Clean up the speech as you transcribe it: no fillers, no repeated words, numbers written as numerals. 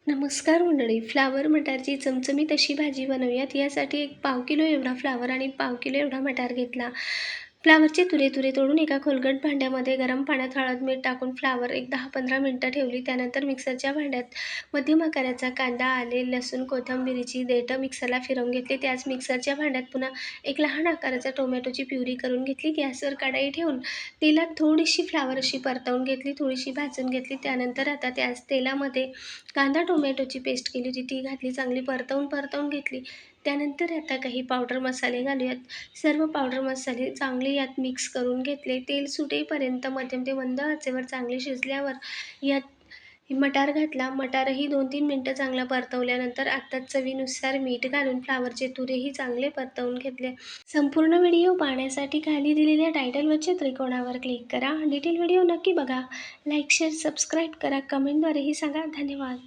नमस्कार मंडळी. फ्लावर मटारची चमचमीत अशी भाजी बनवूयात. यासाठी एक पाव किलो एवढा फ्लावर आणि पाव किलो एवढा मटार घेतला. फ्लावरचे तुरे तोडून एका खोलगट भांड्यामध्ये गरम पाण्यात हळद मीठ टाकून फ्लावर एक 10-15 मिनिटं ठेवली. त्यानंतर मिक्सरच्या भांड्यात मध्यम आकाराचा कांदा, आले, लसूण, कोथिंबीरची देठं मिक्सरला फिरवून घेतली. त्याच मिक्सरच्या भांड्यात पुन्हा एक लहान आकाराचा टोमॅटोची प्युरी करून घेतली. गॅसवर कढई ठेवून तेलात थोडीशी फ्लावर अशी परतवून घेतली, थोडीशी भाजून घेतली. त्यानंतर आता त्याच तेलामध्ये कांदा टोमॅटोची पेस्ट केली होती ती घातली, चांगली परतवून घेतली. त्यानंतर आता काही पावडर मसाले घालूयात. सर्व पावडर मसाले चांगले यात मिक्स करून घेतले. तेल सुटेपर्यंत मध्यम ते मंद आचेवर चांगले शिजल्यावर यात मटार घातला. मटारही 2-3 मिनिटं चांगला परतवल्यानंतर आता चवीनुसार मीठ घालून फ्लावरचे तुरेही चांगले परतवून घेतले. संपूर्ण व्हिडिओ पाहण्यासाठी खाली दिलेल्या टायटलवरच्या त्रिकोणावर क्लिक करा. डिटेल व्हिडिओ नक्की बघा. लाईक, शेअर, सबस्क्राईब करा. कमेंटद्वारेही सांगा. धन्यवाद.